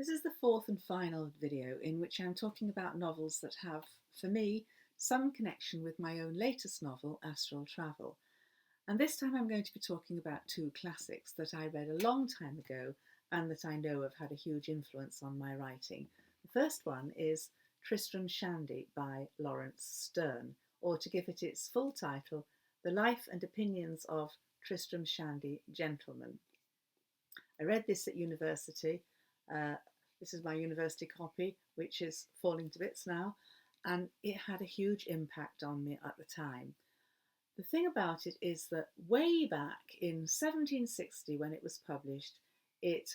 This is the fourth and final video in which I'm talking about novels that have, for me, some connection with my own latest novel, Astral Travel. And this time I'm going to be talking about two classics that I read a long time ago and that I know have had a huge influence on my writing. The first one is Tristram Shandy by Lawrence Sterne, or to give it its full title, The Life and Opinions of Tristram Shandy, Gentleman. I read this at university. This is my university copy, which is falling to bits now, and it had a huge impact on me at the time. The thing about it is that way back in 1760, when it was published, it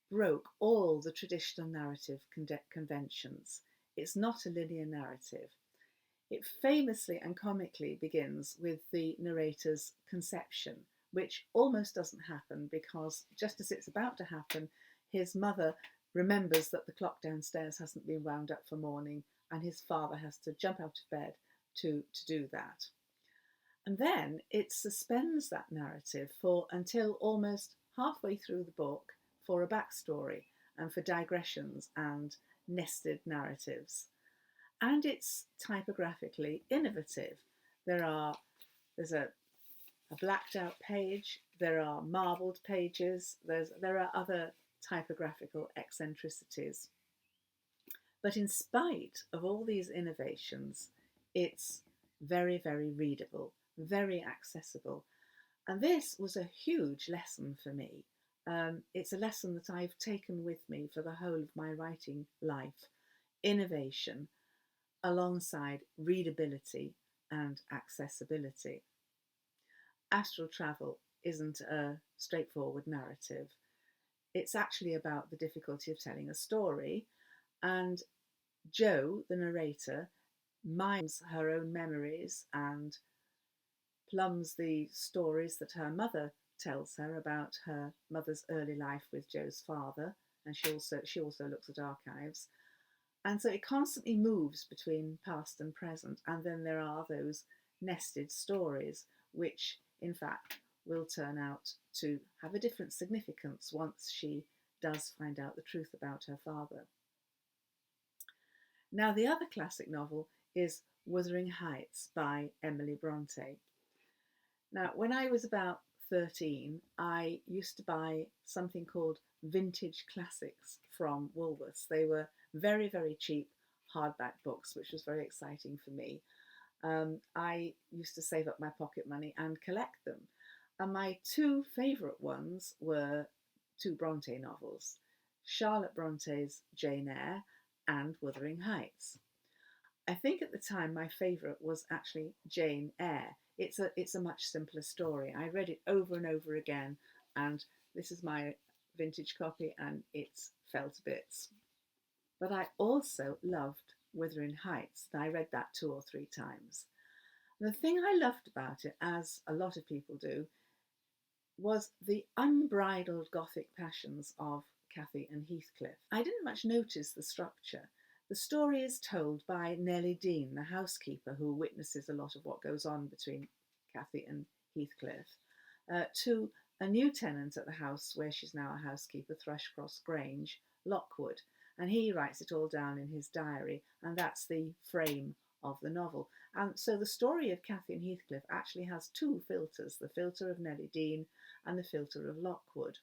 broke all the traditional narrative conventions. It's not a linear narrative. It famously and comically begins with the narrator's conception, which almost doesn't happen because just as it's about to happen, his mother remembers that the clock downstairs hasn't been wound up for morning and his father has to jump out of bed to do that. And then it suspends that narrative for until almost halfway through the book for a backstory and for digressions and nested narratives. And it's typographically innovative. There's a blacked out page, there are marbled pages, there are other typographical eccentricities. But in spite of all these innovations, it's very, very readable, very accessible. And this was a huge lesson for me. It's a lesson that I've taken with me for the whole of my writing life. Innovation alongside readability and accessibility. Astral Travel isn't a straightforward narrative. It's actually about the difficulty of telling a story, and Jo, the narrator, mimes her own memories and plumbs the stories that her mother tells her about her mother's early life with Jo's father, and she also looks at archives. And so it constantly moves between past and present, and then there are those nested stories, which in fact will turn out to have a different significance once she does find out the truth about her father. Now, the other classic novel is Wuthering Heights by Emily Bronte. Now, when I was about 13, I used to buy something called vintage classics from Woolworths. They were very, very cheap hardback books, which was very exciting for me. I used to save up my pocket money and collect them. And my two favourite ones were two Bronte novels, Charlotte Bronte's Jane Eyre and Wuthering Heights. I think at the time my favourite was actually Jane Eyre. It's a much simpler story. I read it over and over again, and this is my vintage copy and it's fell to bits. But I also loved Wuthering Heights. I read that 2 or 3 times. The thing I loved about it, as a lot of people do, was the unbridled Gothic passions of Cathy and Heathcliff. I didn't much notice the structure. The story is told by Nellie Dean, the housekeeper who witnesses a lot of what goes on between Cathy and Heathcliff, to a new tenant at the house where she's now a housekeeper, Thrushcross Grange, Lockwood. And he writes it all down in his diary, and that's the frame of the novel. And so the story of Cathy and Heathcliff actually has 2 filters, the filter of Nellie Dean and the filter of Lockwood.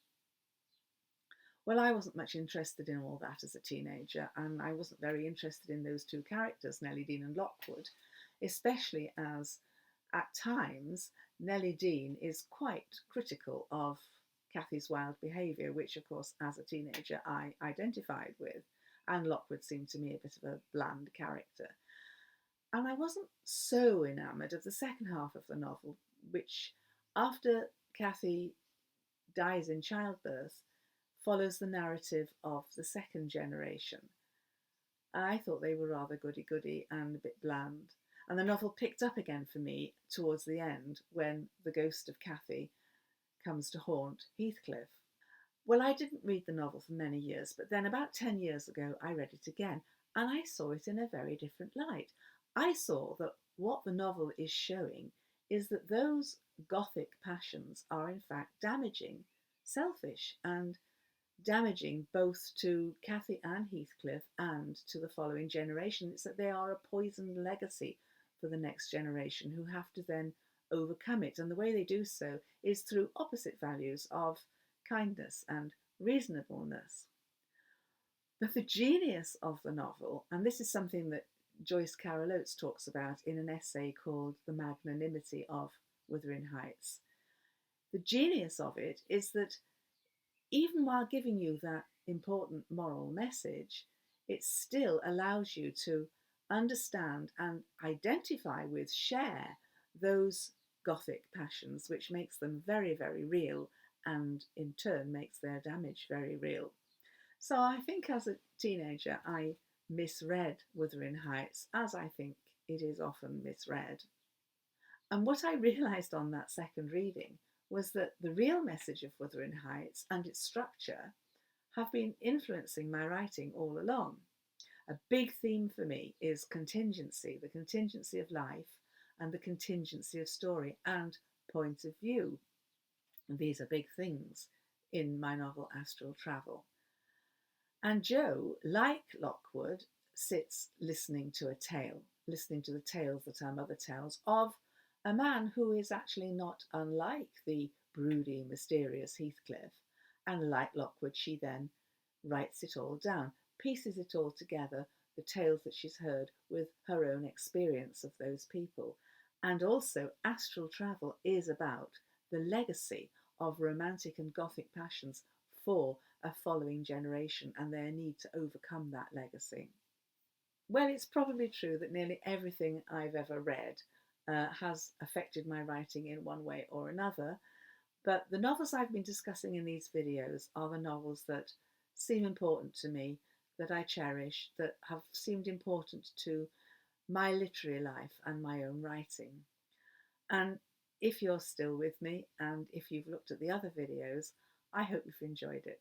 Well, I wasn't much interested in all that as a teenager, and I wasn't very interested in those 2 characters, Nellie Dean and Lockwood, especially as at times Nellie Dean is quite critical of Cathy's wild behaviour, which of course as a teenager I identified with, and Lockwood seemed to me a bit of a bland character. And I wasn't so enamoured of the second half of the novel, which, after Cathy dies in childbirth, follows the narrative of the second generation. I thought they were rather goody-goody and a bit bland. And the novel picked up again for me towards the end when the ghost of Cathy comes to haunt Heathcliff. Well, I didn't read the novel for many years, but then about 10 years ago I read it again, and I saw it in a very different light. I saw that what the novel is showing is that those Gothic passions are in fact damaging, selfish, and damaging both to Cathy and Heathcliff and to the following generation. It's that they are a poisoned legacy for the next generation who have to then overcome it. And the way they do so is through opposite values of kindness and reasonableness. But the genius of the novel, and this is something that Joyce Carol Oates talks about in an essay called The Magnanimity of Wuthering Heights, the genius of it is that even while giving you that important moral message, it still allows you to understand and identify with, share those Gothic passions, which makes them very, very real and in turn makes their damage very real. So I think as a teenager, I misread Wuthering Heights, as I think it is often misread. And what I realised on that second reading was that the real message of Wuthering Heights and its structure have been influencing my writing all along. A big theme for me is contingency, the contingency of life and the contingency of story and point of view. And these are big things in my novel Astral Travel. And Jo, like Lockwood, sits listening to a tale, listening to the tales that her mother tells of a man who is actually not unlike the broody, mysterious Heathcliff. And like Lockwood, she then writes it all down, pieces it all together, the tales that she's heard with her own experience of those people. And also, Astral Travel is about the legacy of romantic and Gothic passions for a following generation and their need to overcome that legacy. Well, it's probably true that nearly everything I've ever read has affected my writing in one way or another, but the novels I've been discussing in these videos are the novels that seem important to me, that I cherish, that have seemed important to my literary life and my own writing. And if you're still with me and if you've looked at the other videos, I hope you've enjoyed it.